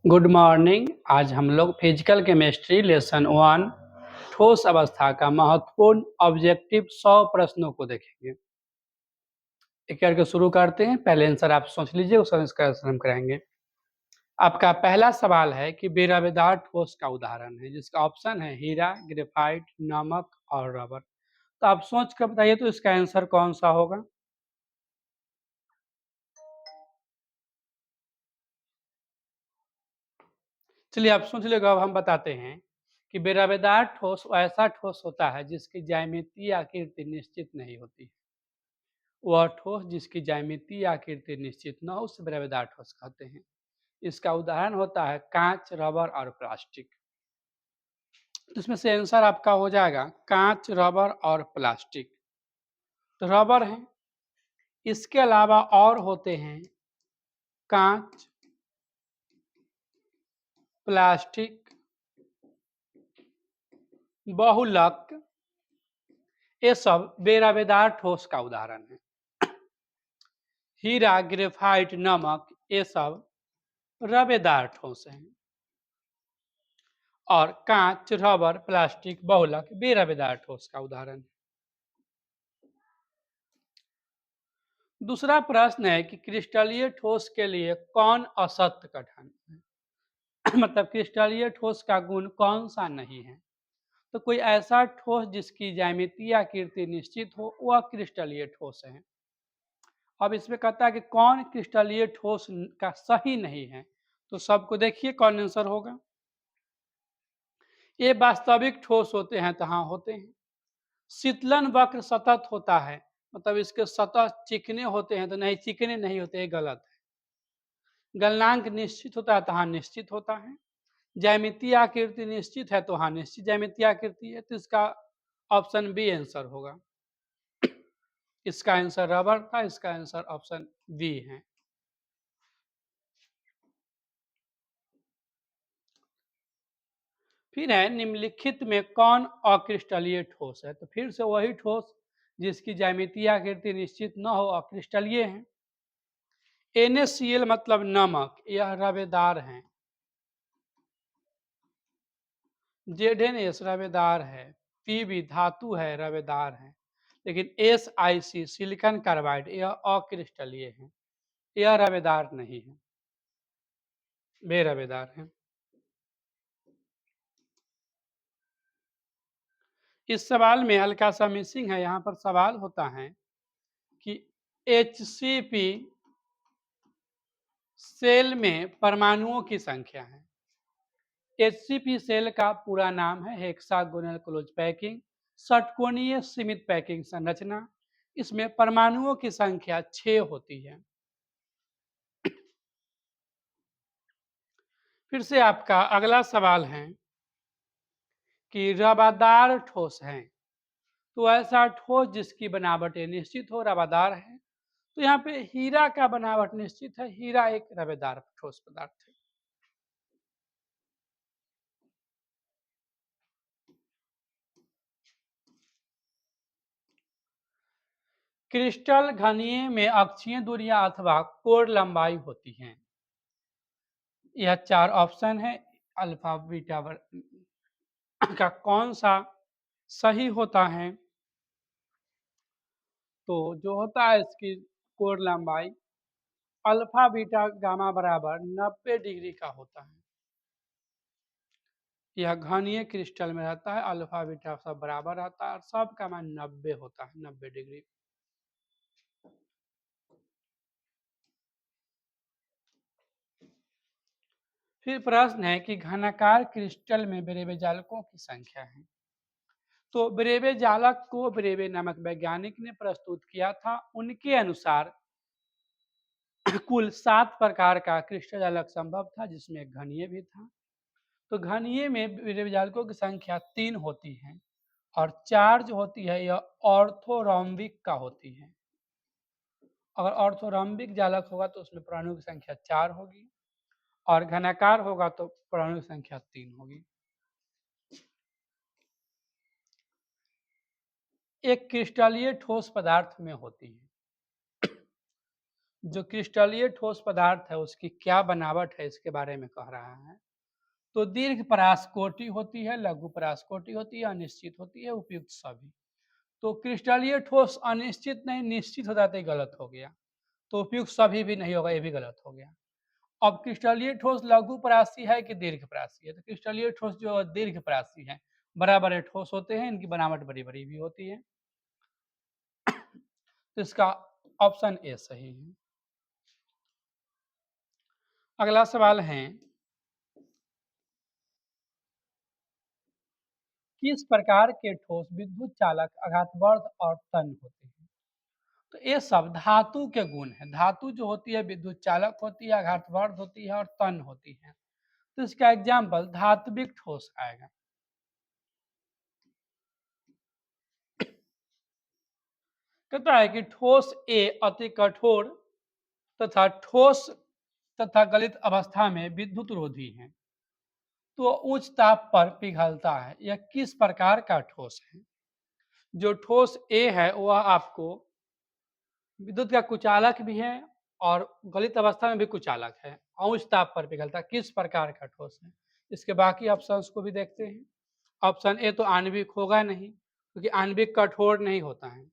Good morning. आज हम लोग फिजिकल केमिस्ट्री लेसन 1 ठोस अवस्था का महत्वपूर्ण ऑब्जेक्टिव 100 प्रश्नों को देखेंगे। एक करके शुरू करते हैं। पहले आंसर आप सोच लीजिए, उसका इसका आंसर हम कराएंगे। आपका पहला सवाल है कि बेराबेदार ठोस का उदाहरण है, जिसका ऑप्शन है हीरा, ग्रेफाइट, नमक और रबर। तो आप सोच कर बताइए तो इसका आंसर कौन सा होगा। चलिए आप सोच लीजिएगा, अब हम बताते हैं कि बेराबेदार ठोस ऐसा ठोस होता है जिसकी ज्यामितीय आकृति निश्चित नहीं होती। वह ठोस जिसकी ज्यामितीय आकृति निश्चित न हो उसे बेराबेदार ठोस कहते हैं। इसका उदाहरण होता है कांच, रबर और प्लास्टिक। तो इसमें से आंसर आपका हो जाएगा कांच, रबर और प्लास्टिक। तो रबर है, इसके अलावा और होते हैं कांच, प्लास्टिक, बहुलक। ये सब बेराबेदार ठोस का उदाहरण है। हीरा, ग्रेफाइट, नमक ये सब रबेदार ठोस हैं। और कांच, रबर, प्लास्टिक, बहुलक बेरबेदार ठोस का उदाहरण है। दूसरा प्रश्न है कि क्रिस्टलीय ठोस के लिए कौन असत्य कथन है। मतलब क्रिस्टलीय ठोस का गुण कौन सा नहीं है। तो कोई ऐसा ठोस जिसकी ज्यामितीय आकृति निश्चित हो वह क्रिस्टलीय ठोस है। अब इसमें कहता है कि कौन क्रिस्टलीय ठोस का सही नहीं है। तो सबको देखिए कौन आंसर होगा। ये वास्तविक ठोस होते हैं तो हाँ होते हैं। शीतलन वक्र सतत होता है, मतलब इसके सतह चिकने होते हैं तो नहीं, चिकने नहीं होते, ये गलत है। गलनांक निश्चित होता है तो हाँ निश्चित होता है। ज्यामितीय आकृति निश्चित है तो हाँ निश्चित ज्यामितीय आकृति है। तो इसका ऑप्शन बी आंसर होगा। इसका आंसर रबर था, इसका आंसर ऑप्शन बी है। फिर है निम्नलिखित में कौन अक्रिस्टलीय ठोस है। तो फिर से वही ठोस जिसकी ज्यामितीय आकृति निश्चित न हो अक्रिस्टलीय है। NaCl मतलब नमक, यह रवेदार है। ZnS रवेदार है। Pb धातु है, रवेदार है। लेकिन SiC सिलिकॉन कार्बाइड यह अक्रिस्टलीय है, यह रवेदार नहीं है, बेरवेदार है। इस सवाल में हल्का सा मिसिंग है। यहाँ पर सवाल होता है कि HCP सेल में परमाणुओं की संख्या है। HCP सेल का पूरा नाम है हेक्सागोनल क्लोज पैकिंग, षटकोणीय सीमित पैकिंग संरचना। इसमें परमाणुओं की संख्या 6 होती है। फिर से आपका अगला सवाल है कि रवादार ठोस है। तो ऐसा ठोस जिसकी बनावट निश्चित हो, रवादार है। तो यहाँ पे हीरा का बनावट निश्चित है, हीरा एक रवेदार ठोस पदार्थ है। क्रिस्टल घनीय में अक्षीय दूरियां अथवा कोर लंबाई होती हैं। यह 4 ऑप्शन है। अल्फा बीटा का कौन सा सही होता है। तो जो होता है इसकी कोर लंबाई अल्फा बीटा गामा बराबर 90 डिग्री का होता है। यह घनीय क्रिस्टल में रहता है, अल्फा बीटा सब बराबर रहता है और सब का मान 90 होता है, 90 डिग्री। फिर प्रश्न है कि घनाकार क्रिस्टल में ब्रेवे जालकों की संख्या है। तो ब्रेवे जालक को ब्रेवे नामक वैज्ञानिक ने प्रस्तुत किया था। उनके अनुसार कुल 7 प्रकार का क्रिस्टल जालक संभव था, जिसमें एक घनीय भी था। तो घनीय में ब्रेवे जालकों की संख्या 3 होती है और 4 जो होती है यह ऑर्थोरॉम्बिक का होती है। अगर ऑर्थोरॉम्बिक जालक होगा तो उसमें परमाणु की संख्या 4 होगी और घनाकार होगा तो परमाणु की संख्या 3 होगी। एक क्रिस्टलीय ठोस पदार्थ में होती है। जो क्रिस्टलीय ठोस पदार्थ है उसकी क्या बनावट है इसके बारे में कह रहा है। तो दीर्घ परासकोटि होती है, लघु परासकोटि होती है, अनिश्चित होती है, उपयुक्त सभी। तो क्रिस्टलीय ठोस अनिश्चित नहीं निश्चित हो जाते गलत हो गया। तो उपयुक्त सभी भी नहीं होगा, ये भी गलत हो गया। अब क्रिस्टलीय ठोस लघु परासी है कि दीर्घ परासी है? तो क्रिस्टलीय ठोस जो दीर्घ परासी है, बड़े-बड़े ठोस होते हैं, इनकी बनावट बड़ी-बड़ी भी होती है। तो इसका ऑप्शन ए सही है। अगला सवाल है, किस प्रकार के ठोस विद्युत चालक आघातवर्ध और तन्य होते हैं? तो ये सब धातु के गुण हैं। धातु जो होती है विद्युत चालक होती है, आघातवर्ध होती है और तन्य होती है। तो इसका एग्जाम्पल धात्विक ठोस आएगा। कहता है कि ठोस ए अति कठोर तथा ठोस तथा गलित अवस्था में विद्युत रोधी है, तो उच्च ताप पर पिघलता है। यह किस प्रकार का ठोस है? जो ठोस ए है वह आपको विद्युत का कुचालक भी है और गलित अवस्था में भी कुचालक है और उच्च ताप पर पिघलता है। किस प्रकार का ठोस है? इसके बाकी ऑप्शंस को भी देखते हैं। ऑप्शन ए तो आणविक होगा नहीं, क्योंकि आणविक कठोर नहीं होता है।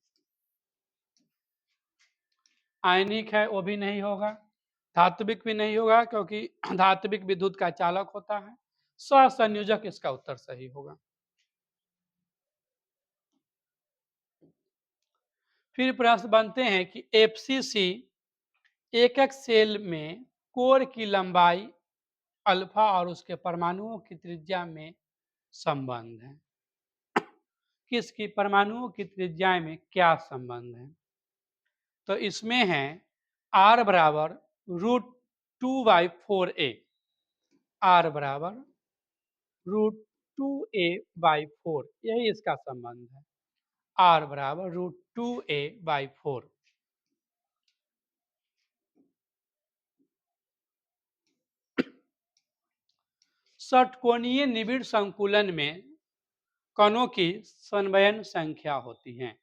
आयनिक है वो भी नहीं होगा। धात्विक भी नहीं होगा, क्योंकि धात्विक विद्युत का चालक होता है। सहसंयोजक इसका उत्तर सही होगा। फिर प्रश्न बनते हैं कि एफसीसी एक एक सेल में कोर की लंबाई अल्फा और उसके परमाणुओं की त्रिज्या में संबंध है। किसकी परमाणुओं की त्रिज्या में क्या संबंध है? तो इसमें है आर बराबर √2/4a। आर बराबर √2a/4, यही इसका संबंध है। आर बराबर √2a/4। षटकोणीय निबिड़ संकुलन में कणों की संवयन संख्या होती है।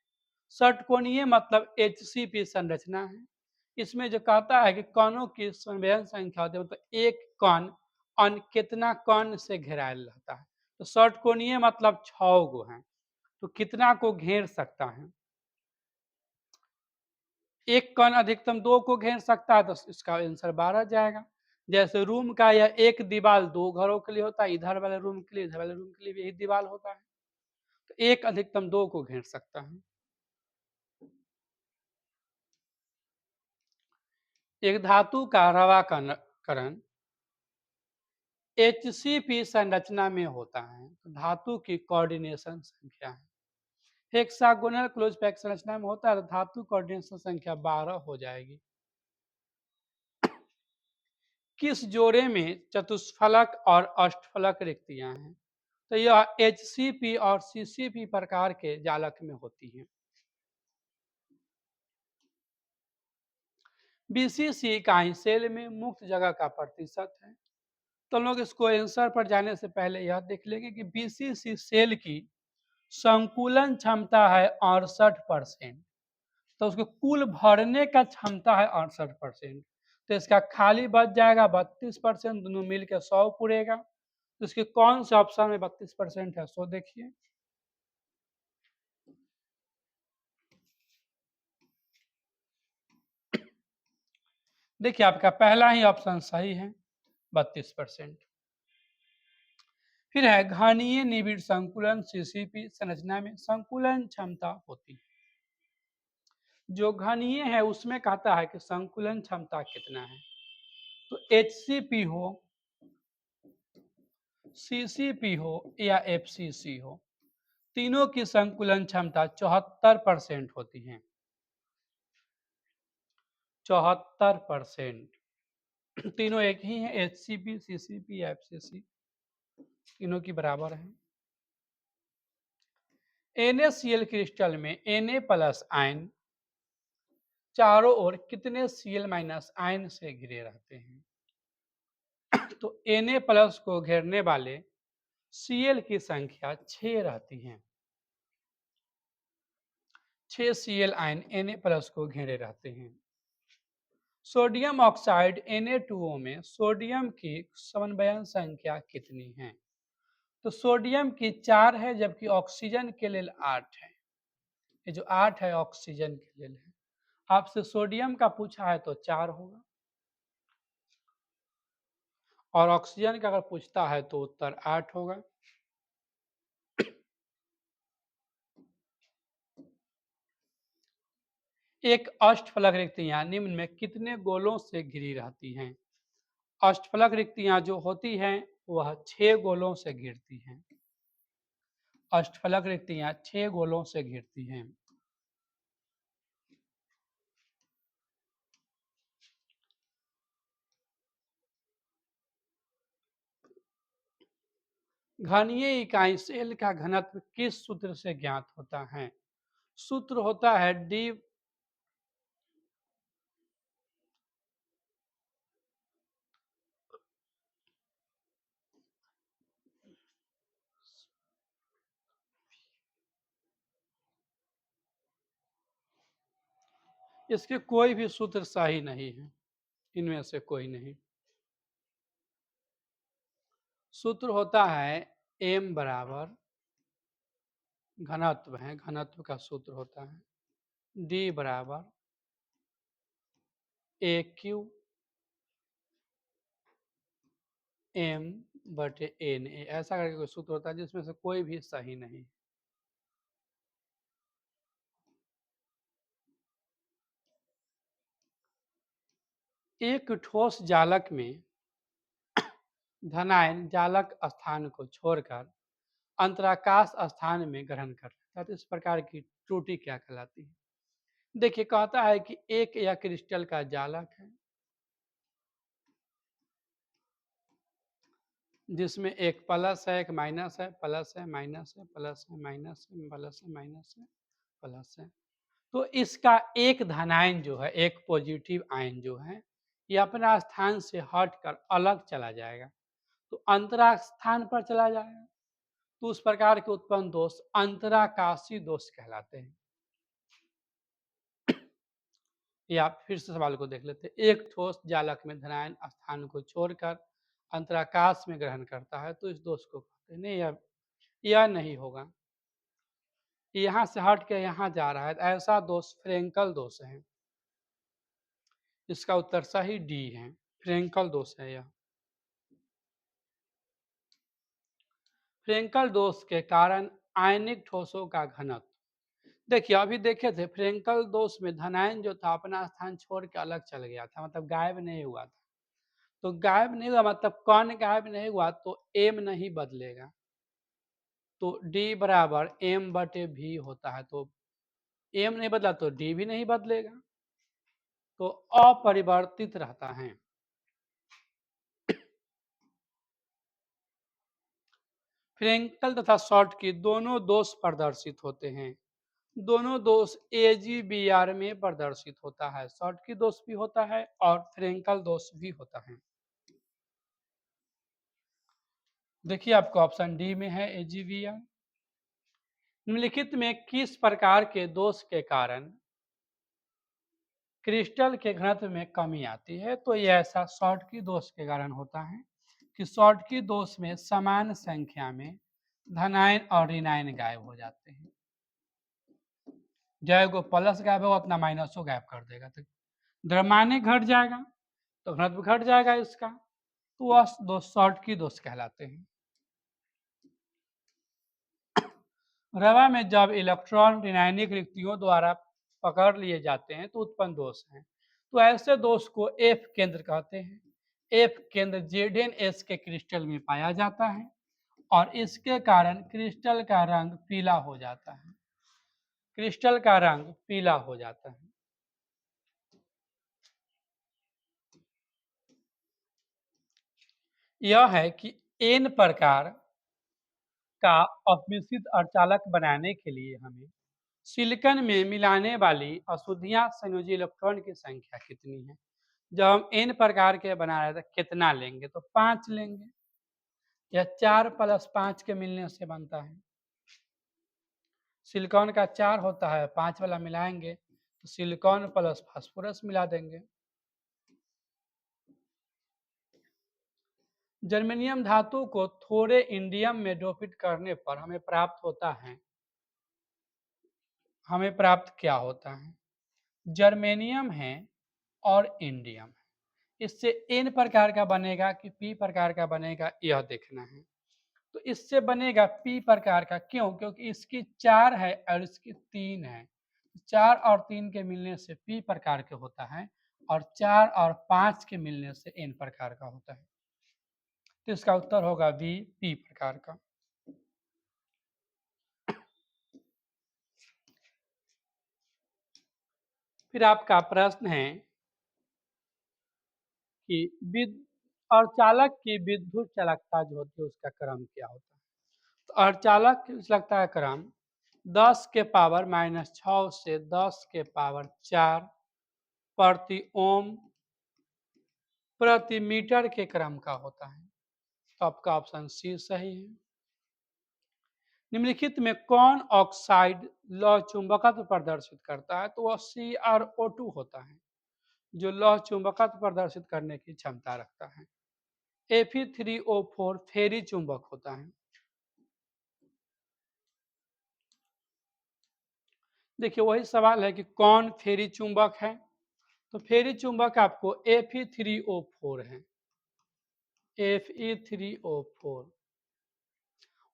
षटकोणीय मतलब HCP संरचना है। इसमें जो कहता है कि कणों की संवयन संख्या होती है, मतलब एक कण अन्य कितना कण से घेरायल रहता है। तो षटकोणीय मतलब 6 गो है, तो कितना को घेर सकता है? एक कण अधिकतम 2 को घेर सकता है, तो इसका आंसर 12 जाएगा। जैसे रूम का या एक दीवार 2 घरों के लिए होता है, इधर वाले रूम के लिए, इधर वाले रूम के लिए भी यही दीवार होता है। तो एक अधिकतम 2 को घेर सकता है। एक धातु का रवाकरण HCP संरचना में होता है, तो धातु की कोऑर्डिनेशन संख्या है। हेक्सागोनल क्लोज पैक संरचना में होता है, तो धातु कोऑर्डिनेशन संख्या 12 हो जाएगी। किस जोड़े में चतुष्फलक और अष्टफलक रिक्तियां हैं? तो यह HCP और CCP प्रकार के जालक में होती हैं। BCC इकाई सेल में मुक्त जगह का प्रतिशत है। तो लोग इसको आंसर पर जाने से पहले यह देख लेंगे कि BCC सेल की संकुलन क्षमता है 68%। तो उसको कुल भरने का क्षमता है 68%। तो इसका खाली बच जाएगा 32%, दोनों मिलकर 100 पूरेगा। तो इसके कौन से ऑप्शन में 32% है, सो देखिए। देखिए आपका पहला ही ऑप्शन सही है, 32%। फिर है घनीय निबिड़ संकुलन CCP संरचना में संकुलन क्षमता होती है। जो घनीय है उसमें कहता है कि संकुलन क्षमता कितना है। तो HCP हो, CCP हो या FCC हो, तीनों की संकुलन क्षमता 74% होती है। 74%। तीनों एक ही है, HCP, CCP, FCC, तीनों की बराबर है। NaCl क्रिस्टल में Na प्लस आयन चारों ओर कितने Cl माइनस आयन से घिरे रहते हैं? तो Na प्लस को घेरने वाले Cl की संख्या 6 रहती है। 6 Cl आयन Na प्लस को घेरे रहते हैं। सोडियम ऑक्साइड Na2O में सोडियम की समन्वयन संख्या कितनी है? तो सोडियम की 4 है, जबकि ऑक्सीजन के लिए 8 है। ये जो 8 है ऑक्सीजन के लिए है। आपसे सोडियम का पूछा है तो 4 होगा, और ऑक्सीजन का अगर पूछता है तो उत्तर 8 होगा। एक अष्टफलक रिक्तियां निम्न में कितने गोलों से घिरी रहती हैं? अष्टफलक रिक्तियां जो होती हैं वह 6 गोलों से घिरती हैं। अष्टफलक रिक्तियां 6 गोलों से घिरती हैं। घनीय इकाई सेल का घनत्व किस सूत्र से ज्ञात होता है? सूत्र होता है डी। इसके कोई भी सूत्र सही नहीं है, इनमें से कोई नहीं। सूत्र होता है m बराबर घनत्व है, घनत्व का सूत्र होता है d बराबर AQ m बटे Na। ऐसा करके कोई सूत्र होता है जिसमें से कोई भी सही नहीं। एक ठोस जालक में धनायन जालक स्थान को छोड़कर अंतराकाश स्थान में ग्रहण कर लेता है, तो इस प्रकार की त्रुटि क्या कहलाती है? देखिए, कहता है कि एक या क्रिस्टल का जालक है जिसमें एक प्लस है, एक माइनस है, प्लस है, माइनस है, प्लस है, माइनस है, प्लस है, माइनस है, प्लस है। तो इसका एक धनायन जो है, एक पॉजिटिव आयन जो है, ये अपना स्थान से हटकर अलग चला जाएगा, तो अंतरा स्थान पर चला जाएगा, तो उस प्रकार के उत्पन्न दोष अंतराकाशी दोष कहलाते हैं। या फिर से सवाल को देख लेते हैं। एक ठोस जालक में धनायन स्थान को छोड़कर अंतराकाश में ग्रहण करता है, तो इस दोष को कहते हैं। नहीं, यह नहीं होगा, यहाँ से हट के यहाँ जा रहा है, तो ऐसा दोष फ्रेंकल दोष है। इसका उत्तर सही डी है, फ्रेंकल दोष है यह। फ्रेंकल दोष के कारण आयनिक ठोसों का घनत्व, देखिए अभी देखे थे फ्रेंकल दोष में धनायन जो था अपना स्थान छोड़ के अलग चल गया था, मतलब गायब नहीं हुआ था। तो गायब नहीं हुआ मतलब कौन गायब नहीं हुआ, तो एम नहीं बदलेगा, तो डी बराबर एम बटे भी होता है, तो एम नहीं बदला तो डी भी नहीं बदलेगा, तो अपरिवर्तित रहता है। फ्रेंकल तथा शॉर्ट की दोनों दोष प्रदर्शित होते हैं। दोनों दोष AgBr में प्रदर्शित होता है। शॉर्ट की दोष भी होता है और फ्रेंकल दोष भी होता है। देखिए आपको ऑप्शन डी में है AgBr। निम्नलिखित में किस प्रकार के दोष के कारण क्रिस्टल के घनत्व में कमी आती है? तो यह ऐसा शॉर्ट की दोष के कारण होता है कि शॉर्ट की दोष में समान संख्या में धनायन और ऋणायन गायब हो जाते हैं। जब प्लस गायब होगा उतना माइनसो गायब कर देगा, तो द्रव्यमान घट जाएगा, तो घनत्व घट जाएगा इसका, तो वह दोष शॉर्ट की दोष कहलाते हैं। रवा में जब इलेक्ट्रॉन ऋणायनिक रिक्तियों द्वारा पकड़ लिए जाते हैं तो उत्पन्न दोष हैं, तो ऐसे दोष को एफ केंद्र कहते हैं। एफ केंद्र ZnS के क्रिस्टल में पाया जाता है और इसके कारण क्रिस्टल का रंग पीला हो जाता है। क्रिस्टल का रंग पीला हो जाता है। यह है कि एन प्रकार का अपमिश्रित अर्धचालक बनाने के लिए हमें सिलिकॉन में मिलाने वाली अशुद्धियां संयोजी इलेक्ट्रॉन की संख्या कितनी है? जब हम एन प्रकार के बना रहे थे कितना लेंगे, तो 5 लेंगे, या 4 + 5 के मिलने से बनता है। सिलिकॉन का 4 होता है, 5 वाला मिलाएंगे तो सिलिकॉन प्लस फास्फोरस मिला देंगे। जर्मेनियम धातु को थोड़े इंडियम में डोपित करने पर हमें प्राप्त क्या होता है? जर्मेनियम है और इंडियम है। इससे एन प्रकार का बनेगा कि पी प्रकार का बनेगा, यह देखना है। तो इससे बनेगा पी प्रकार का, क्यों? क्योंकि इसकी 4 है और इसकी 3 है। 4 और 3 के मिलने से पी प्रकार के होता है और 4 और 5 के मिलने से एन प्रकार का होता है। तो इसका उत्तर होगा बी, पी प्रकार का। फिर आपका प्रश्न है कि अर्धचालक की विद्युत चालकता जो होती है उसका क्रम क्या होता है? तो अर्धचालक की चालकता का क्रम 10 के पावर -6 से 10 के पावर 4 प्रति ओम प्रति मीटर के क्रम का होता है। तो आपका ऑप्शन सी सही है। निम्नलिखित में कौन ऑक्साइड लौह चुंबकत्व प्रदर्शित करता है? तो वह CrO2 होता है जो लौह चुंबकत्व प्रदर्शित करने की क्षमता रखता है। Fe3O4 फेरी चुंबक होता है। देखिए वही सवाल है कि कौन फेरी चुंबक है? तो फेरी चुंबक आपको Fe3O4 है। Fe3O4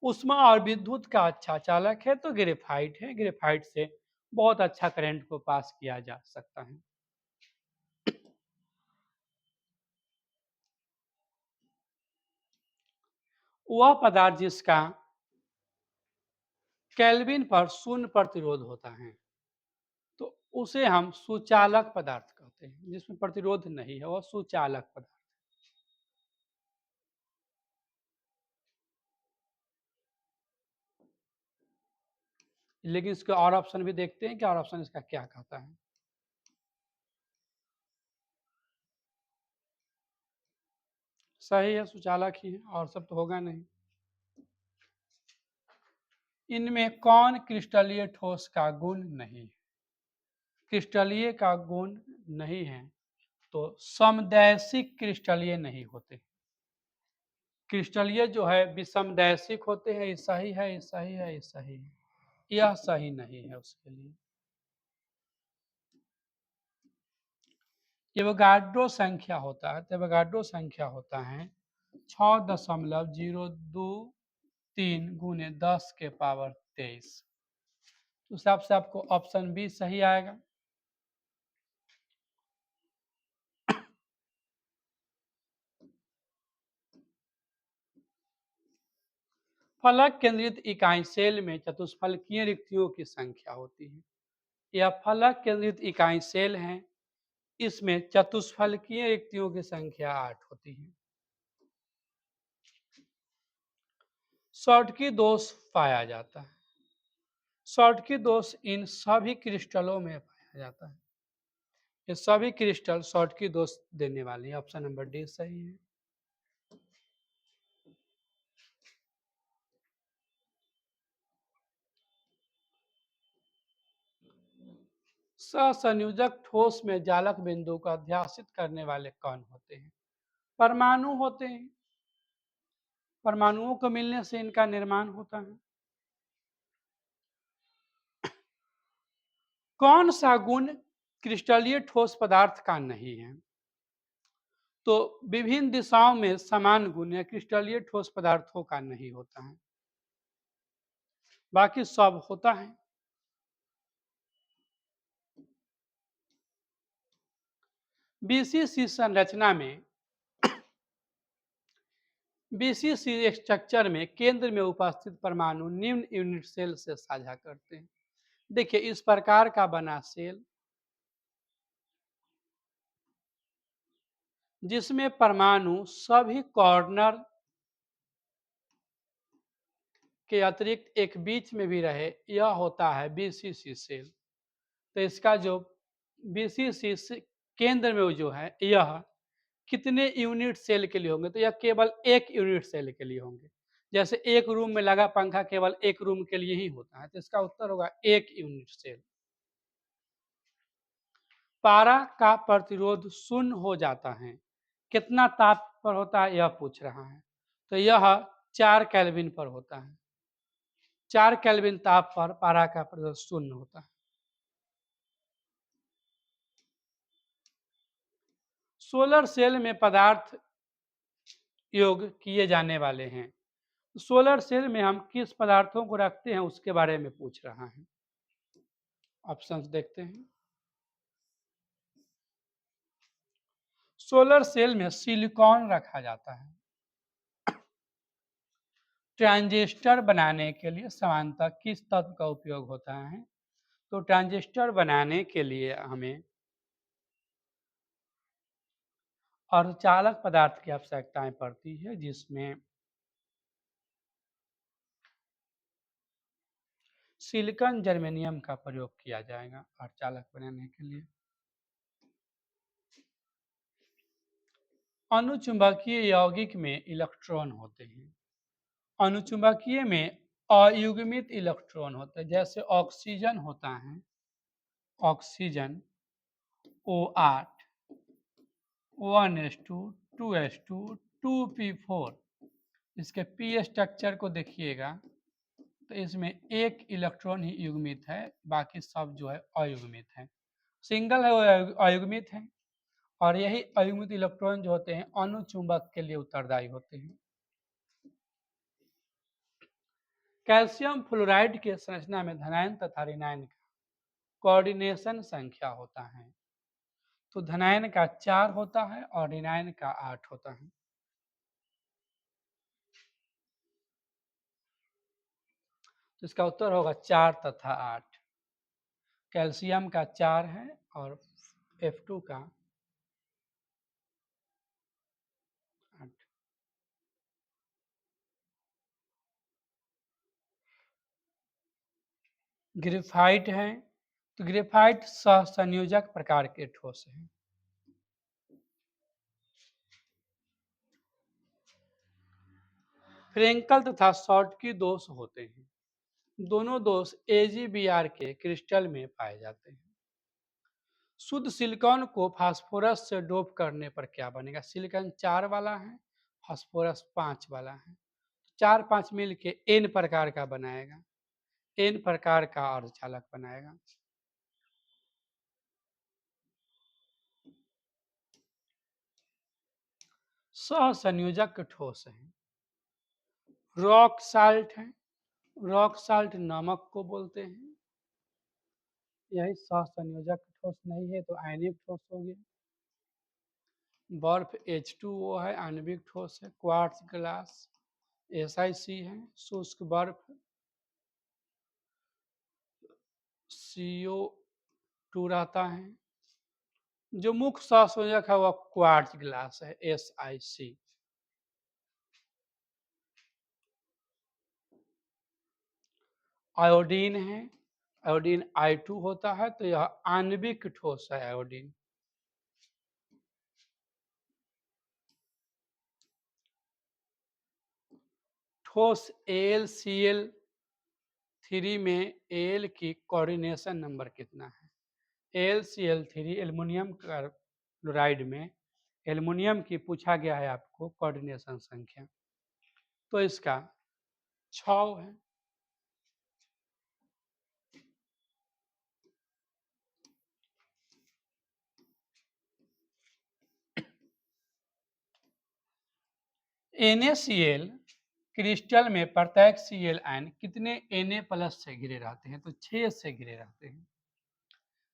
उष्मा और विद्युत का अच्छा चालक है, तो ग्रेफाइट है। ग्रेफाइट से बहुत अच्छा करंट को पास किया जा सकता है। वह पदार्थ जिसका केल्विन पर 0 प्रतिरोध होता है तो उसे हम सुचालक पदार्थ कहते हैं। जिसमें प्रतिरोध नहीं है वह सुचालक पदार्थ। लेकिन इसके और ऑप्शन भी देखते हैं कि और ऑप्शन इसका क्या कहता है। सही है, सुचालक ही है, और सब तो होगा नहीं। इनमें कौन क्रिस्टलीय ठोस का गुण नहीं है? क्रिस्टलीय का गुण नहीं है तो समदैशिक क्रिस्टलीय नहीं होते। क्रिस्टलीय जो है विषमदैशिक होते हैं। ये सही है, ये सही है, ये सही है, यह सही नहीं है उसके लिए। एवोगाड्रो संख्या होता है, तो एवोगाड्रो संख्या होता है 6.023 गुने 10 के पावर 23। तो उस हिसाब से आपको ऑप्शन बी सही आएगा। फलक केंद्रित इकाई सेल में चतुष्फलकीय रिक्तियों की संख्या होती है। यह फलक केंद्रित इकाई सेल है। इसमें चतुष्फलकीय रिक्तियों की संख्या 8 होती है। शॉर्टकी दोष पाया जाता है। शॉर्टकी दोष इन सभी क्रिस्टलों में पाया जाता है। ये सभी क्रिस्टल शॉर्टकी दोष देने वाली है। ऑप्शन नंबर डी सही है। सहसंयोजक ठोस में जालक बिंदु को अध्यासित करने वाले कौन होते हैं? परमाणु होते हैं। परमाणुओं को मिलने से इनका निर्माण होता है। कौन सा गुण क्रिस्टलीय ठोस पदार्थ का नहीं है? तो विभिन्न दिशाओं में समान गुण या क्रिस्टलीय ठोस पदार्थों का नहीं होता है, बाकी सब होता है। बीसीसी संरचना में बीसीसी स्ट्रक्चर में केंद्र में उपस्थित परमाणु निम्न यूनिट सेल से साझा करते हैं। देखिए इस प्रकार का बना सेल जिसमें परमाणु सभी कॉर्नर के अतिरिक्त एक बीच में भी रहे, यह होता है बीसीसी सेल। तो इसका जो बीसीसी केंद्र में जो है यह कितने यूनिट सेल के लिए होंगे? तो यह केवल एक यूनिट सेल के लिए होंगे। जैसे एक रूम में लगा पंखा केवल एक रूम के लिए ही होता है, तो इसका उत्तर होगा एक यूनिट सेल। पारा का प्रतिरोध शून्य हो जाता है कितना ताप पर होता है, यह पूछ रहा है। तो यह 4 केल्विन पर होता है। 4 केल्विन ताप पर पारा का प्रदर्शन शून्य होता है। सोलर सेल में पदार्थ योग किए जाने वाले हैं। सोलर सेल में हम किस पदार्थों को रखते हैं उसके बारे में पूछ रहा है। ऑप्शंस देखते हैं। सोलर सेल में सिलिकॉन रखा जाता है। ट्रांजिस्टर बनाने के लिए सामान्यतः किस तत्व का उपयोग होता है? तो ट्रांजिस्टर बनाने के लिए हमें अर्धचालक पदार्थ की आवश्यकताएं पड़ती है, जिसमें सिलिकॉन जर्मेनियम का प्रयोग किया जाएगा अर्धचालक बनाने के लिए। अनुचुंबकीय यौगिक में इलेक्ट्रॉन होते हैं। अनुचुंबकीय में अयुग्मित इलेक्ट्रॉन होते हैं, जैसे ऑक्सीजन होता है, oxygen O8 1s2 2s2 2p4। इसके पी स्ट्रक्चर को देखिएगा तो इसमें एक इलेक्ट्रॉन ही युग्मित है, बाकी सब जो है अयुग्मित है। सिंगल है वो अयुग्मित है, और यही अयुग्मित इलेक्ट्रॉन जो होते हैं अनुचुंबक के लिए उत्तरदायी होते हैं। कैल्शियम फ्लोराइड के संरचना में धनायन तथा ऋणायन का कोऑर्डिनेशन संख्या होता है। तो धनायन का 4 होता है और ऋणायन का 8 होता है। तो इसका उत्तर होगा 4 तथा 8। कैल्शियम का 4 है और F2 का 8। ग्रेफाइट है, तो ग्रेफाइट सहसंयोजक प्रकार के ठोस है। फ्रेंकल तथा शॉर्टकी दोष होते हैं। दोनों दोष AgBr के क्रिस्टल में पाए जाते हैं। शुद्ध सिलिकॉन को फास्फोरस से डोप करने पर क्या बनेगा? सिलिकॉन 4 वाला है, फास्फोरस 5 वाला है। 4 5 मिल के N प्रकार का बनाएगा, N प्रकार का अर्धचालक बनाएगा। सहसंयोजक ठोस है। रॉक साल्ट है, रॉक साल्ट नमक को बोलते हैं। यही सहसंयोजक ठोस नहीं है तो आयनिक ठोस हो गया। बर्फ H2O है, आणविक ठोस है। क्वार्ट्ज ग्लास SiC है। शुष्क बर्फ CO2 रहता है। जो मुख्य सहसंयोजक है वह क्वार्ट्ज ग्लास है, SiC। आयोडीन है, आयोडीन I2 होता है, तो यह आणविक ठोस है आयोडीन। ठोस AlCl3 में Al की कोऑर्डिनेशन नंबर कितना है? AlCl3 एल्युमिनियम क्लोराइड में एल्युमिनियम की पूछा गया है आपको कोऑर्डिनेशन संख्या, तो इसका 6 है। NaCl क्रिस्टल में प्रत्येक Cl आयन कितने Na+ से घिरे रहते हैं? तो 6 से घिरे रहते हैं।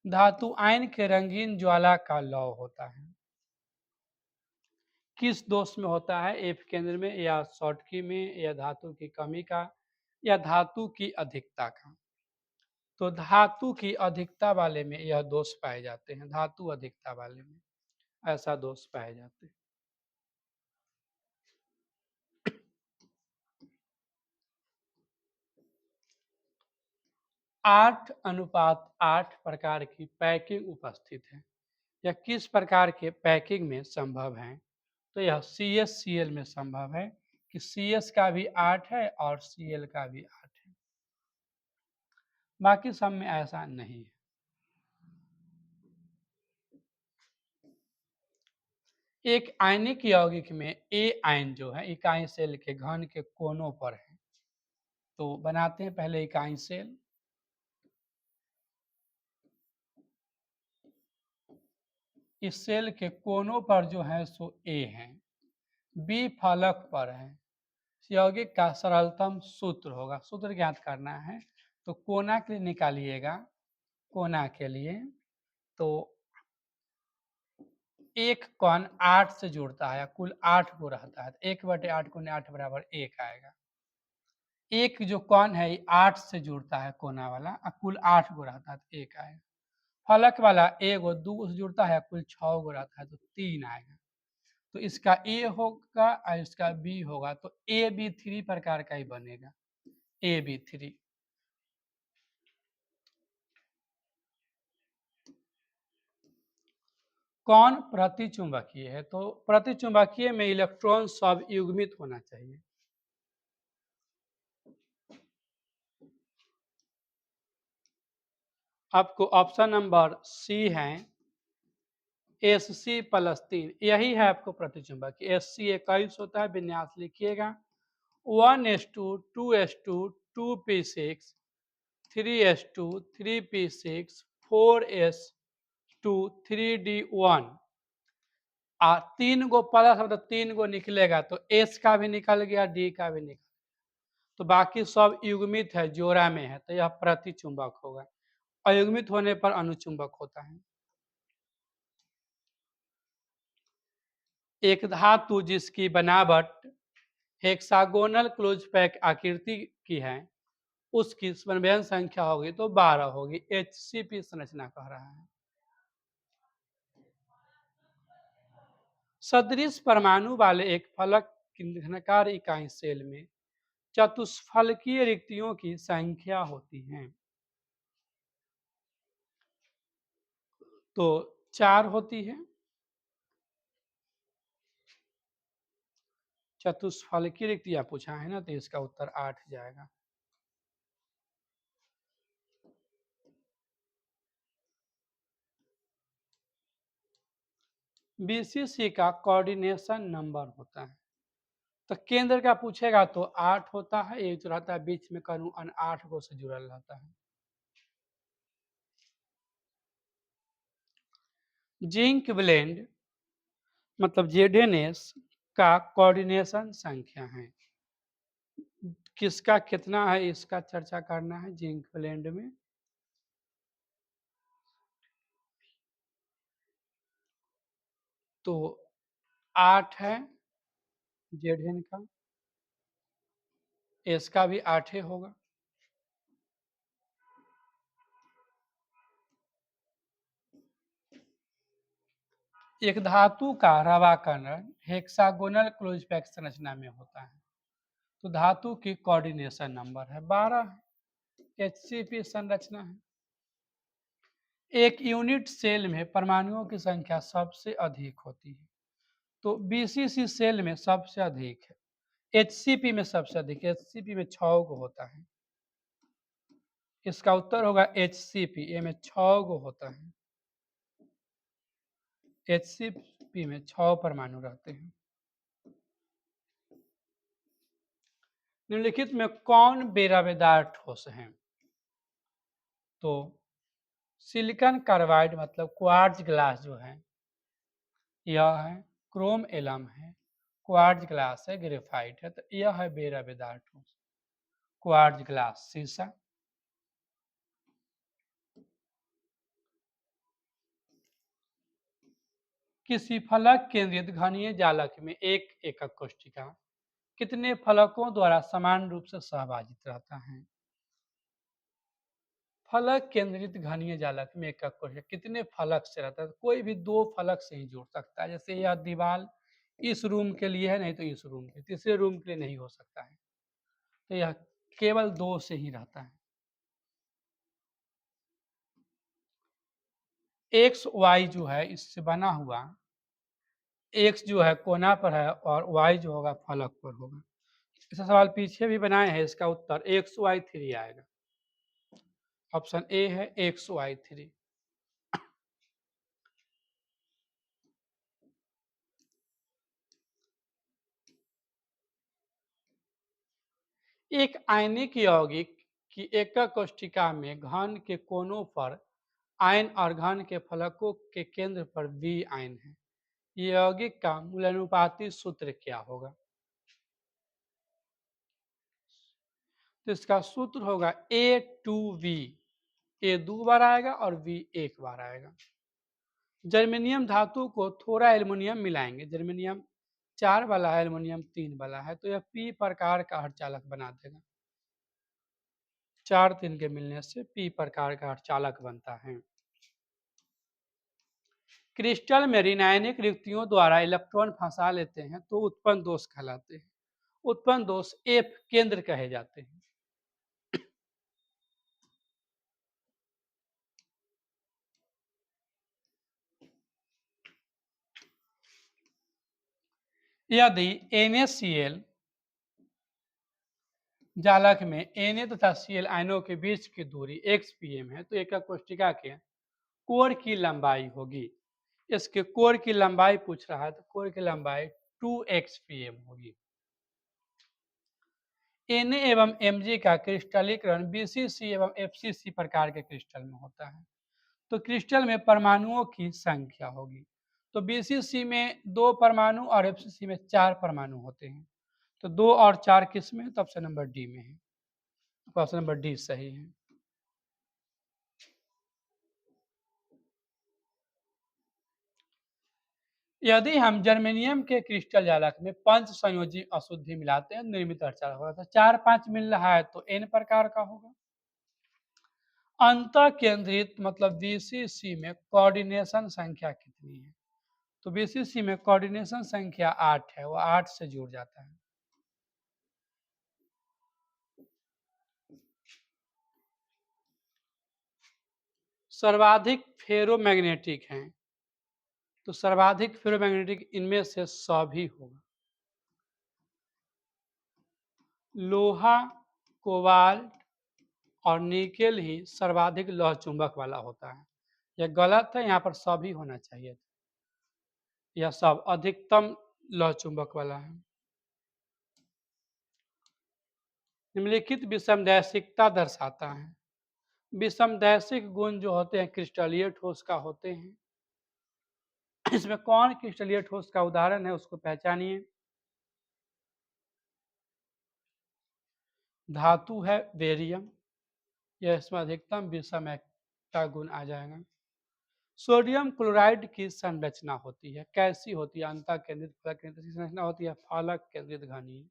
धातु आयन के रंगीन ज्वाला का लौ होता है। किस दोष में होता है? F केंद्र में, या शॉर्टकी में, या धातु की कमी का, या धातु की अधिकता का? तो धातु की अधिकता वाले में यह दोष पाए जाते हैं। धातु अधिकता वाले में ऐसा दोष पाए जाते हैं। 8:8 प्रकार की पैकिंग उपस्थित है। यह किस प्रकार के पैकिंग में संभव है? तो यह CSCl में संभव है कि CS का भी 8 है और Cl का भी 8 है, बाकी सब में ऐसा नहीं है। एक आयनिक यौगिक में ए आयन जो है इकाई सेल के घन के कोनों पर है। तो बनाते हैं पहले इकाई सेल। इस सेल के कोनों पर जो है सो ए है, बी फलक पर है। यौगिक का सरलतम सूत्र होगा, सूत्र ज्ञात करना है। तो कोना के लिए निकालिएगा, कोना के लिए तो एक कण 8 से जुड़ता है, कुल 8 को रहता है, तो 1/8 गुने 8 बराबर 1 आएगा। एक जो कण है ये 8 से जुड़ता है कोना वाला, कुल 8 गो रहता है तो 1 आएगा। फलक वाला एगो 2 से जुड़ता है, कुल 6 गो रहता है तो 3 आएगा। तो इसका ए होगा और इसका बी होगा, तो ए बी 3 प्रकार का ही बनेगा, ए बी 3। कौन प्रतिचुंबकीय है? तो प्रतिचुंबकीय में इलेक्ट्रॉन सब युग्मित होना चाहिए। आपको ऑप्शन नंबर सी है Sc+3, यही है आपको प्रतिचुंबकीय। Sc 21 होता है, विन्यास लिखिएगा 1s2 2s2 2p6 3s2 3p6 4s2 3d1। 3 गो प्लस मतलब 3 गो निकलेगा, तो S का भी निकल गया, D का भी निकल, तो बाकी सब युग्मित है, जोड़ा में है, तो यह प्रतिचुंबक होगा। अयुग्मित होने पर अनुचुंबक होता है। एक धातु जिसकी बनावट हेक्सागोनल क्लोज पैक आकृति की है, उसकी समन्वयन संख्या होगी तो 12 होगी। HCP संरचना कह रहा है। सदृश परमाणु वाले एक फलक की घनकार इकाई सेल में चतुष्फलकीय रिक्तियों की संख्या होती है। तो 4 होती है। चतुष्फलकीय रिक्तियां पूछा है ना, तो इसका उत्तर 8 जाएगा। BCC का कोऑर्डिनेशन नंबर होता है। तो केंद्र का पूछेगा तो 8 होता है, एक जो रहता है बीच में करूँ 8 गो से जुड़ल रहता है। जिंक ब्लेंड मतलब ZnS का कोऑर्डिनेशन संख्या है। किसका कितना है इसका चर्चा करना है जिंक ब्लेंड में। तो 8 है Zn का, S का भी 8 होगा। एक धातु का रवाकरण हेक्सागोनल क्लोज पैक संरचना में होता है, तो धातु की कोऑर्डिनेशन नंबर है 12 है। HCP संरचना है। एक यूनिट सेल में परमाणुओं की संख्या सबसे अधिक होती है, तो BCC सेल में सबसे अधिक है। HCP में सबसे अधिक, HCP में 6 गो होता है। इसका उत्तर होगा HCP, ये में 6 गो होता है। HCP में 6 परमाणु रहते हैं। निम्नलिखित में कौन बेराबेदार ठोस है? तो सिलिकॉन कार्बाइड मतलब क्वार्ट्ज ग्लास जो है, यह है क्रोम एलम है, क्वार्ट्ज ग्लास है, ग्रेफाइट है, तो यह है बेराबेदार ठोस, क्वार्ट्ज ग्लास शीशा। किसी फलक केंद्रित घनीय जालक में एक एकक कोशिका कितने फलकों द्वारा समान रूप से सहभाजित रहता है? फलक केंद्रित घनीय जालक में एकक कोशिका कितने फलक से रहता है? तो कोई भी 2 फलक से ही जुड़ सकता है। जैसे यह दीवार इस रूम के लिए है, नहीं तो इस रूम के, तीसरे रूम के लिए नहीं हो सकता है, तो यह केवल 2 से ही रहता है। एक्स वाई जो है इससे बना हुआ, एक्स जो है कोना पर है और वाई जो होगा फलक पर होगा। ऐसा सवाल पीछे भी बनाए हैं, इसका उत्तर XY3 आएगा। ऑप्शन ए है XY3। एक आयनिक यौगिक की एकक कोशिका में घन के कोनों पर आयन और घन के फलकों के केंद्र पर वी आयन है। यौगिक का मूलानुपाती सूत्र क्या होगा? तो इसका सूत्र होगा A2V। ए 2 बार आएगा और वी 1 बार आएगा। जर्मेनियम धातु को थोड़ा एल्युमिनियम मिलाएंगे, जर्मेनियम 4 वाला है, एल्युमिनियम 3 वाला है, तो यह पी प्रकार का अर्धचालक बना देगा। 4 3 के मिलने से पी प्रकार का अर्धचालक बनता है। क्रिस्टल में ऋणायनिक रिक्तियों द्वारा इलेक्ट्रॉन फंसा लेते हैं तो उत्पन्न दोष कहलाते हैं। उत्पन्न दोष एफ केंद्र कहे जाते हैं। यदि NaCl जालक में Na तथा Cl आयनों के बीच की दूरी xpm है तो एकक कोशिका के कोर की लंबाई होगी। इसके कोर की लंबाई पूछ रहा है तो कोर की लंबाई 2xpm होगी। Na एवं Mg का क्रिस्टलीकरण BCC एवं FCC प्रकार के क्रिस्टल में होता है। तो क्रिस्टल में परमाणुओं की संख्या होगी। तो BCC में 2 परमाणु और FCC में 4 परमाणु होते हैं। तो 2 और 4 किस में है? तो ऑप्शन नंबर डी में है। तो ऑप्शन नंबर डी सही है। यदि हम जर्मेनियम के क्रिस्टल जालक में पंच संयोजी अशुद्धि मिलाते हैं निर्मित अर्धचालक होगा। तो 4 5 मिल रहा है तो N प्रकार का होगा। अंत केंद्रित मतलब BCC में कोऑर्डिनेशन संख्या कितनी है? तो BCC में कोऑर्डिनेशन संख्या 8 है, वो 8 से जुड़ जाता है। सर्वाधिक फेरोमैग्नेटिक हैं, तो सर्वाधिक फेरोमैग्नेटिक इनमें से सभी होगा। लोहा, कोबाल्ट और निकेल ही सर्वाधिक लौह चुंबक वाला होता है। यह गलत है, यहाँ पर सभी होना चाहिए। यह सब अधिकतम लौह चुंबक वाला है। निम्नलिखित विषमदैशिकता दर्शाता है। विषमदैशिक गुण जो होते हैं क्रिस्टलीय ठोस का होते हैं। इसमें कौन क्रिस्टलीय ठोस का उदाहरण है उसको पहचानिए। धातु है बेरियम, यह इसमें अधिकतम विषमता गुण आ जाएगा। सोडियम क्लोराइड की संरचना होती है, कैसी होती है? अंतः केंद्रित फलक केंद्रित की संरचना होती है फलक केंद्रित घनीय।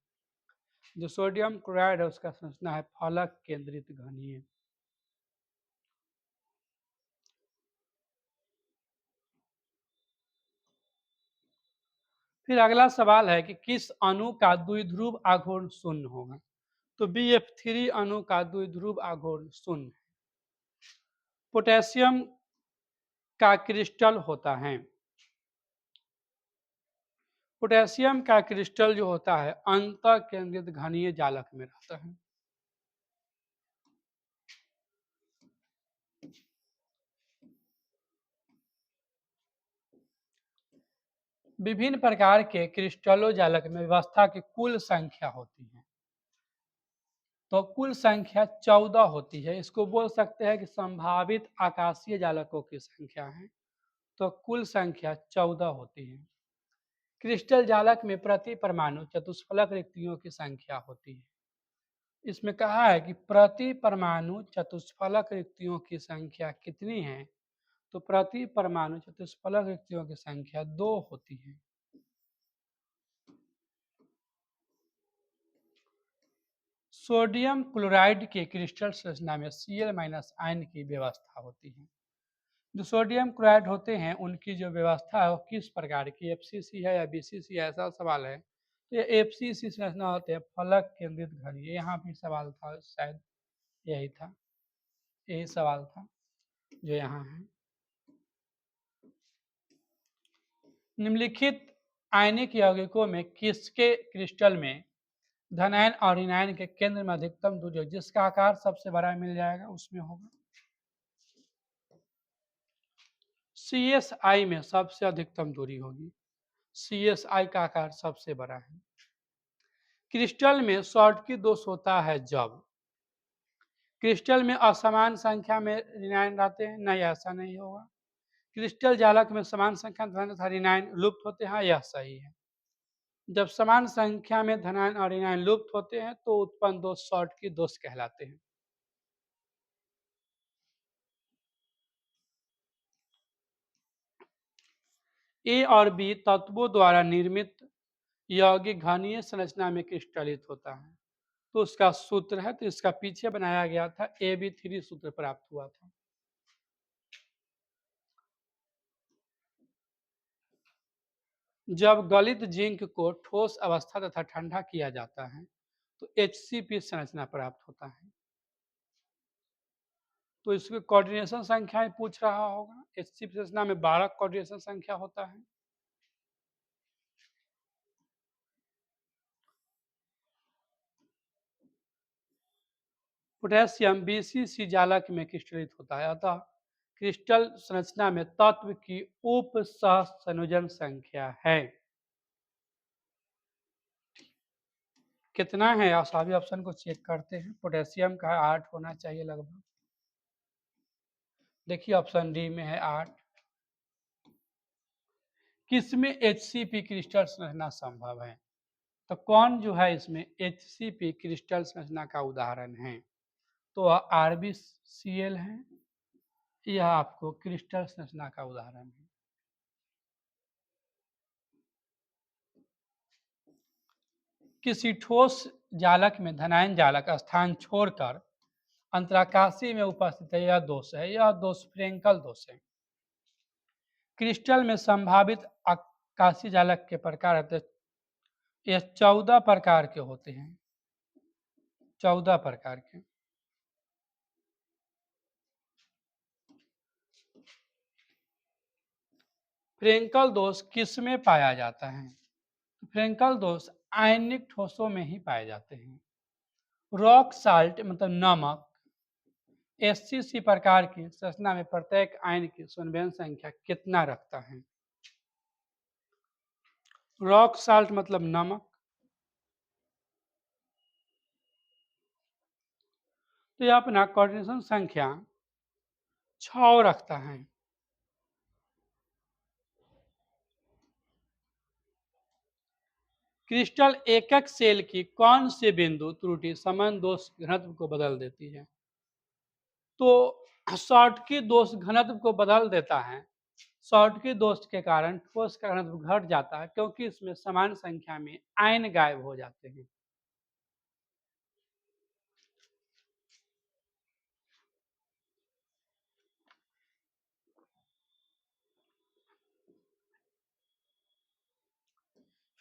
जो सोडियम क्लोराइड है उसका संरचना है फलक केंद्रित घनीय। फिर अगला सवाल है कि किस अणु का द्विध्रुव आघूर्ण शून्य होगा? तो BF3 अणु का द्विध्रुव आघूर्ण शून्य है। पोटेशियम का क्रिस्टल होता है, पोटेशियम का क्रिस्टल जो होता है अंत केंद्रित घनीय जालक में रहता है। विभिन्न प्रकार के क्रिस्टलो जालक में व्यवस्था की कुल संख्या होती है, तो कुल संख्या 14 होती है। इसको बोल सकते हैं कि संभावित आकाशीय जालकों की संख्या है। तो कुल संख्या 14 होती है। क्रिस्टल जालक में प्रति परमाणु चतुष्फलक रिक्तियों की संख्या होती है। इसमें कहा है कि प्रति परमाणु चतुष्फलक रिक्तियों की संख्या कितनी है? तो प्रति परमाणु चतुष्फलक रिक्तियों की संख्या 2 होती है। सोडियम क्लोराइड के क्रिस्टल संरचना में Cl- आयन की व्यवस्था होती है। जो सोडियम क्लोराइड होते हैं उनकी जो व्यवस्था है वो किस प्रकार की? FCC है या BCC है, ऐसा सवाल है। तो ये FCC संरचना होते हैं फलक केंद्रित घनीय। यहाँ भी सवाल था, शायद यही था, यही सवाल था जो यहाँ है। निम्नलिखित आयनिक यौगिकों में किसके क्रिस्टल में धनायन और ऋणायन के केंद्र में अधिकतम दूरी हो? जिसका आकार सबसे बड़ा मिल जाएगा उसमें होगा। CSI में सबसे अधिकतम दूरी होगी। CSI का आकार सबसे बड़ा है। क्रिस्टल में शॉर्टकी दोष होता है जब क्रिस्टल में असमान संख्या में ऋणायन रहते हैं, नहीं ऐसा नहीं होगा। क्रिस्टल जालक में समान संख्या धन तथा ऋणायन लुप्त होते हैं, यह सही है। जब समान संख्या में धनायन और ऋणायन लुप्त होते हैं तो उत्पन्न दोष शॉर्टकी दोष कहलाते हैं। ए और बी तत्वों द्वारा निर्मित यौगिक घनीय संरचना में क्रिस्टलित होता है। तो उसका सूत्र है, तो इसका पीछे बनाया गया था, AB3 सूत्र प्राप्त हुआ था। जब गलित जिंक को ठोस अवस्था तथा ठंडा किया जाता है तो HCP संरचना प्राप्त होता है। तो इसके कोऑर्डिनेशन संख्याएं पूछ रहा होगा। HCP संरचना में 12 कोऑर्डिनेशन संख्या होता है। पोटेशियम BCC जालक में क्रिस्टलित होता है, अतः क्रिस्टल संरचना में तत्व की उप सह संयोजन संख्या है। कितना है, सभी ऑप्शन को चेक करते हैं। पोटेशियम का 8 होना चाहिए लगभग। देखिए ऑप्शन डी में है 8। किसमें HCP क्रिस्टल संरचना संभव है? तो कौन जो है इसमें HCP क्रिस्टल संरचना का उदाहरण है? तो RbCl है, यह आपको क्रिस्टल संरचना का उदाहरण है। किसी ठोस जालक में धनायन जालक स्थान छोड़कर अंतराकाशी में उपस्थित है, यह दोष है। यह दोष फ्रेंकल दोष है। क्रिस्टल में संभावित आकाशीय जालक के प्रकार होते हैं, यह 14 प्रकार के होते हैं, 14 प्रकार के। फ्रेंकल दोष किस में पाया जाता है? फ्रेंकल दोष आयनिक ठोसों में ही पाए जाते हैं। रॉक साल्ट मतलब नमक HCC प्रकार की संरचना में प्रत्येक आयन की संवेदन संख्या कितना रखता है? रॉक साल्ट मतलब नमक, तो यह अपना कोऑर्डिनेशन संख्या 6 रखता है। क्रिस्टल एकक सेल की कौन से बिंदु त्रुटि समान दोष घनत्व को बदल देती है? तो शॉर्टकी दोष घनत्व को बदल देता है। शॉर्टकी दोष के कारण ठोस का घनत्व घट जाता है, क्योंकि इसमें समान संख्या में आयन गायब हो जाते हैं।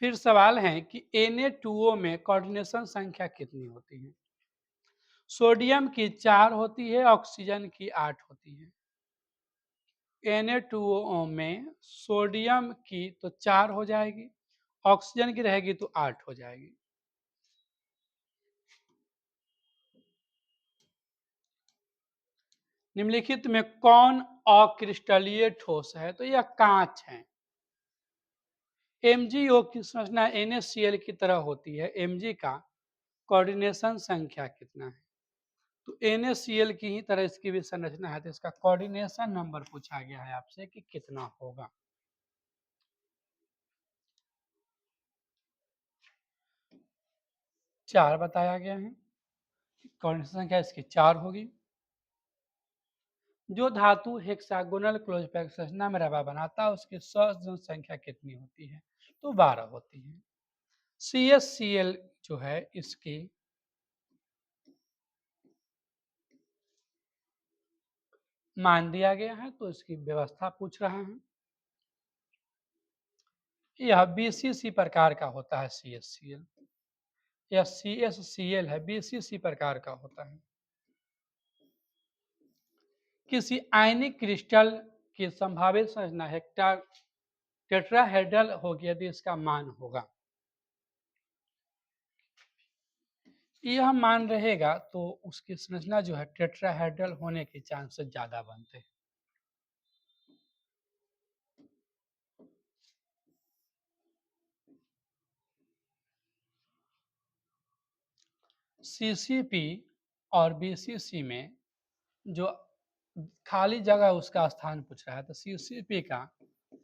फिर सवाल है कि Na2O में कोऑर्डिनेशन संख्या कितनी होती है? सोडियम की 4 होती है, ऑक्सीजन की 8 होती है। Na2O में सोडियम की तो 4 हो जाएगी, ऑक्सीजन की रहेगी तो 8 हो जाएगी। निम्नलिखित में कौन अक्रिस्टलीय ठोस है? तो यह कांच है। MgO की संरचना NaCl की तरह होती है। Mg का कोऑर्डिनेशन संख्या कितना है? तो NaCl की ही तरह इसकी भी संरचना है, तो इसका कोऑर्डिनेशन नंबर पूछा गया है आपसे कि कितना होगा। चार बताया गया है, कोऑर्डिनेशन संख्या इसकी 4 होगी। जो धातु हेक्सागोनल क्लोज पैक संरचना में रवा बनाता है उसकी सहस्र संख्या कितनी होती है? तो 12 होती है। CSCl जो है इसकी मान दिया गया है, तो इसकी व्यवस्था पूछ रहा है। यह BCC प्रकार का होता है CSCl। यह CSCl है, BCC प्रकार का होता है। किसी आयनिक क्रिस्टल की संभावित संरचना टेट्राहेड्रल होगी यदि इसका मान होगा। यह मान रहेगा तो उसकी संरचना जो है टेट्राहेड्रल होने के चांसेस ज्यादा बनते हैं। सीसीपी और बीसीसी में जो खाली जगह उसका स्थान पूछ रहा है, तो सीसीपी का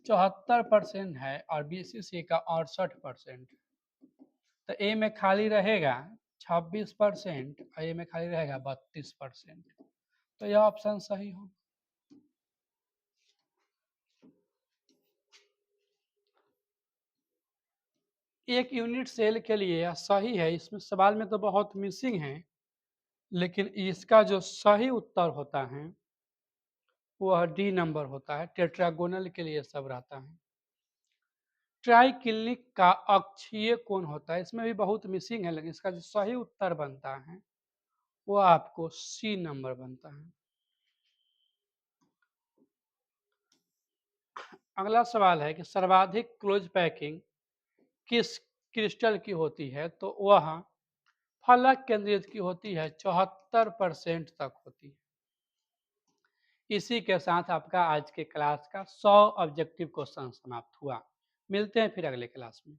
74% है और बीसीसी का 68%। तो ए में खाली रहेगा 26% और ए में खाली रहेगा 32%। तो यह ऑप्शन सही हो। एक यूनिट सेल के लिए यह सही है। इसमें सवाल में तो बहुत मिसिंग है, लेकिन इसका जो सही उत्तर होता है वह डी नंबर होता है। टेट्रागोनल के लिए सब रहता है। ट्राइक्लिनिक का अक्षीय कोण होता है। इसमें भी बहुत मिसिंग है, लेकिन इसका जो सही उत्तर बनता है वो आपको सी नंबर बनता है। अगला सवाल है कि सर्वाधिक क्लोज पैकिंग किस क्रिस्टल की होती है? तो वह फलक केंद्रित की होती है, 74% तक होती है। इसी के साथ आपका आज के क्लास का 100 ऑब्जेक्टिव क्वेश्चन समाप्त हुआ। मिलते हैं फिर अगले क्लास में।